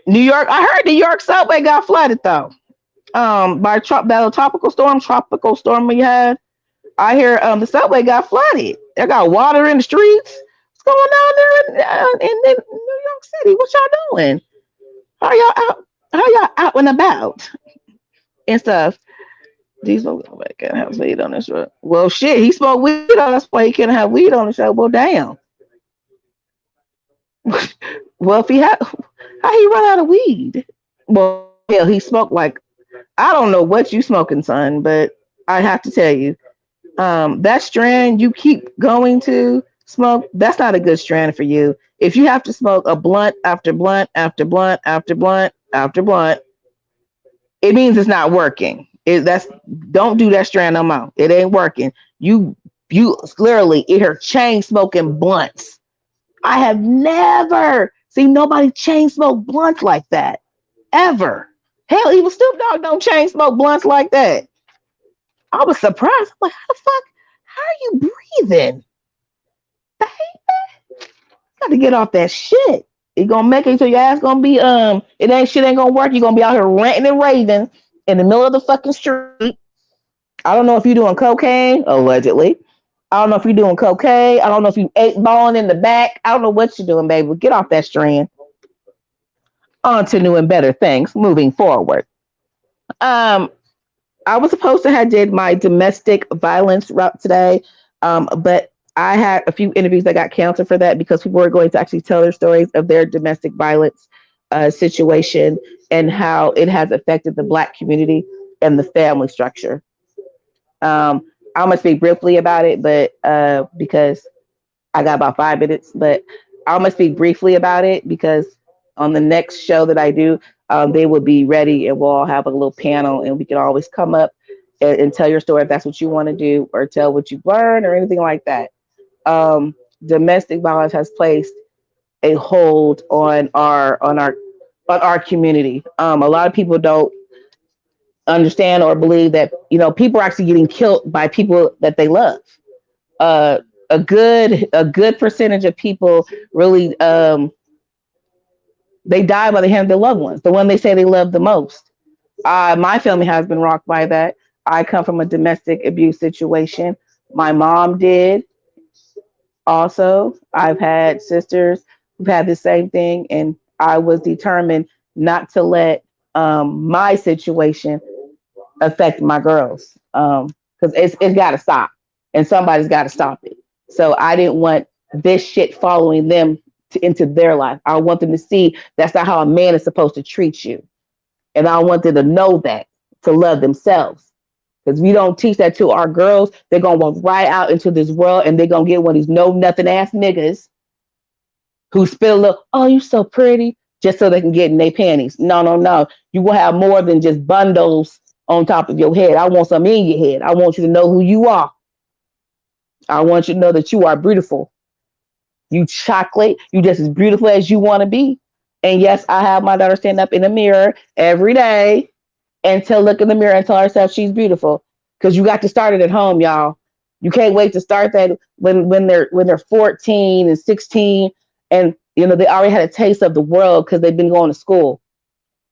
New York. I heard New York subway got flooded though. By that tropical storm we had. I hear the subway got flooded. They got water in the streets. What's going on there in New York City? What y'all doing? How y'all out and about and stuff? These folks can't have weed on this show. Well, shit, he smoked weed on. That's why he can't have weed on the show. Well, damn. Well, if how he run out of weed? Well, hell, he smoked like I don't know what you smoking, son, but I have to tell you, that strand you keep going to smoke, that's not a good strand for you. If you have to smoke a blunt after blunt after blunt after blunt after blunt, it means it's not working. That's don't do that strand no more. It ain't working. You literally in her chain smoking blunts. I have never seen nobody chain smoke blunts like that ever. Hell, even Snoop Dogg don't chain smoke blunts like that. I was surprised. I'm like, how the fuck? How are you breathing? Got to get off that shit. It gonna make it so your ass gonna be it ain't shit ain't gonna work. You're gonna be out here ranting and raving in the middle of the fucking street. I don't know if you're doing cocaine, allegedly. I don't know if you're doing cocaine. I don't know if you ate balling in the back. I don't know what you're doing, baby. Get off that strand. On to new and better things moving forward. Um, I was supposed to have did my domestic violence route today, but I had a few interviews that got canceled for that because people were going to actually tell their stories of their domestic violence situation and how it has affected the Black community and the family structure. I'm gonna speak briefly about it, but because I got about 5 minutes, but I'm gonna speak briefly about it because on the next show that I do, they will be ready and we'll all have a little panel and we can always come up and tell your story if that's what you want to do or tell what you've learned or anything like that. Domestic violence has placed a hold on our community. A lot of people don't understand or believe that people are actually getting killed by people that they love. Uh, a good percentage of people really they die by the hand of their loved ones, the one they say they love the most. My family has been rocked by that. I come from a domestic abuse situation. My mom did also. I've had sisters who've had the same thing, and I was determined not to let my situation affect my girls because it's got to stop, and somebody's got to stop it. So I didn't want this shit following them into their life. I want them to see that's not how a man is supposed to treat you, and I want them to know that to love themselves. Because we don't teach that to our girls, they're gonna walk right out into this world and they're gonna get one of these know nothing ass niggas who spit a little, oh, you so pretty, just so they can get in their panties. No, no, no. You will have more than just bundles on top of your head. I want some in your head. I want you to know who you are. I want you to know that you are beautiful. You chocolate. You just as beautiful as you want to be. And yes, I have my daughter stand up in the mirror every day and to look in the mirror and tell herself she's beautiful. Because you got to start it at home, y'all. You can't wait to start that when they're 14 and 16 and they already had a taste of the world because they've been going to school.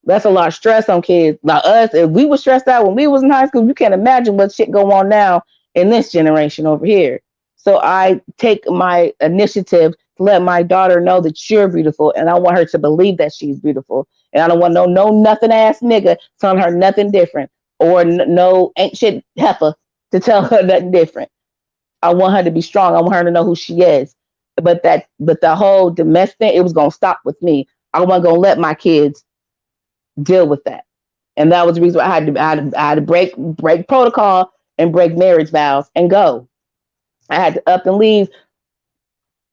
That's a lot of stress on kids. Now us, if we were stressed out when we was in high school, you can't imagine what shit go on now in this generation over here. So I take my initiative to let my daughter know that you're beautiful, and I want her to believe that she's beautiful. And I don't want no nothing ass nigga telling her nothing different, or no ain't shit heifer to tell her nothing different. I want her to be strong. I want her to know who she is. But the whole domestic, it was gonna stop with me. I wasn't gonna let my kids deal with that, and that was the reason why I had to break protocol and break marriage vows and go. I had to up and leave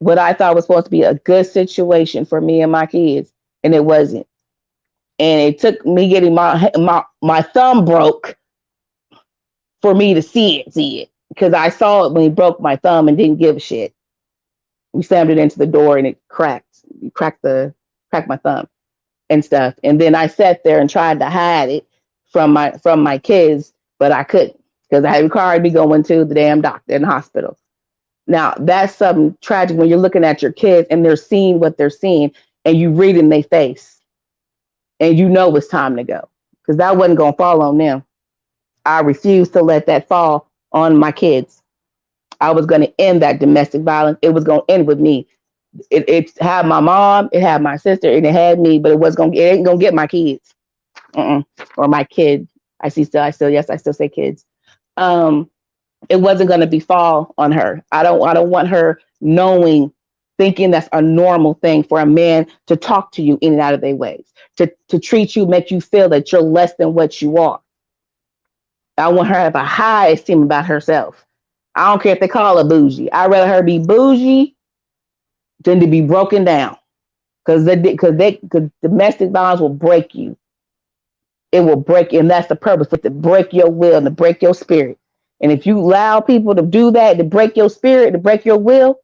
what I thought was supposed to be a good situation for me and my kids, and it wasn't. And it took me getting my thumb broke for me to see it because I saw it when he broke my thumb and didn't give a shit. We slammed it into the door and it cracked. Cracked my thumb and stuff. And then I sat there and tried to hide it from my kids, but I couldn't because I had required me going to the damn doctor in the hospital. Now that's something tragic when you're looking at your kids and they're seeing what they're seeing and you read in their face and it's time to go because that wasn't going to fall on them. I refused to let that fall on my kids. I was going to end that domestic violence. It was going to end with me. It had my mom, it had my sister, and it had me, but it ain't gonna get my kids, or my kid. I still say kids. It wasn't gonna befall on her. I don't want her thinking that's a normal thing for a man to talk to you in and out of their ways, to treat you, make you feel that you're less than what you are. I want her to have a high esteem about herself. I don't care if they call her bougie. I'd rather her be bougie tend to be broken down because because domestic violence will break you. It will break you, and that's the purpose, for it to break your will and to break your spirit. And if you allow people to do that, to break your spirit, to break your will,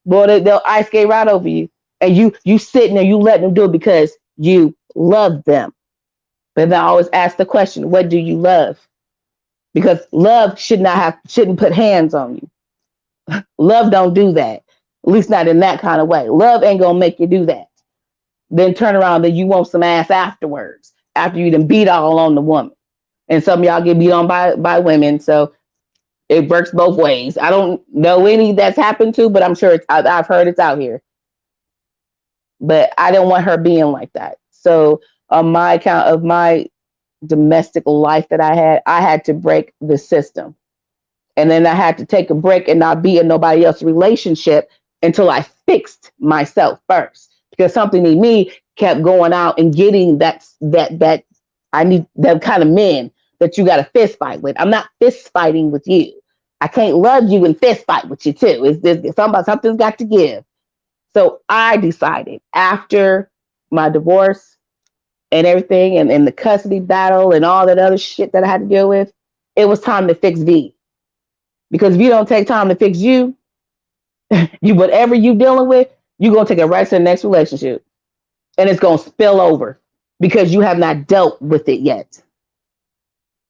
boy, they'll ice skate right over you. And you sitting there, you letting them do it because you love them. But then I always ask the question, what do you love? Because love shouldn't put hands on you. Love don't do that. At least not in that kind of way. Love ain't gonna make you do that. Then turn around, then you want some ass afterwards, after you done beat all on the woman. And some of y'all get beat on by women, so it works both ways. I don't know any that's happened to, but I'm sure I've heard it's out here. But I don't want her being like that. So on my account of my domestic life that I had to break the system. And then I had to take a break and not be in nobody else's relationship until I fixed myself first. Because something in me kept going out and getting that I need that kind of men that you got to fist fight with. I'm not fist fighting with you. I can't love you and fist fight with you too. Something's got to give. So I decided after my divorce and everything and the custody battle and all that other shit that I had to deal with, it was time to fix V. Because if you don't take time to fix you, whatever you dealing with, you're gonna take it right to the next relationship. And it's gonna spill over because you have not dealt with it yet.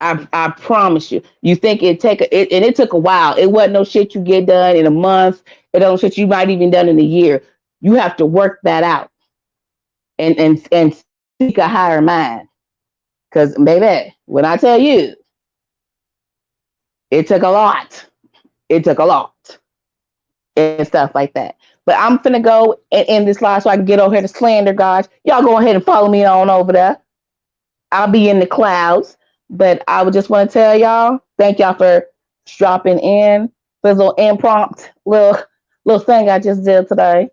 I promise you. You think it took a while. It wasn't no shit you get done in a month. It don't shit you might even done in a year. You have to work that out and seek a higher mind. Cause baby, when I tell you, it took a lot. It took a lot and stuff like that. But I'm finna go and end this live so I can get over here to slander God. Y'all go ahead and follow me on over there. I'll be in the clouds. But I would just want to tell y'all, thank y'all for dropping in for this little impromptu little thing I just did today.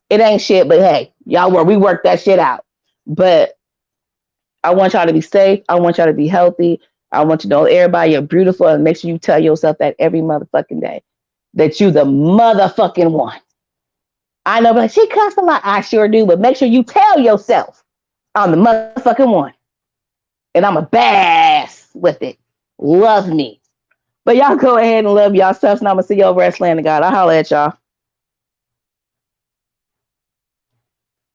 It ain't shit, but hey, we worked that shit out. But I want y'all to be safe. I want y'all to be healthy. I want you to know everybody you're beautiful, and make sure you tell yourself that every motherfucking day, that you the motherfucking one. I know, but she cussed a lot. I sure do, but make sure you tell yourself I'm the motherfucking one. And I'm a badass with it. Love me. But y'all go ahead and love yourselves, and I'm going to see you over at Slanding God. I'll holler at y'all.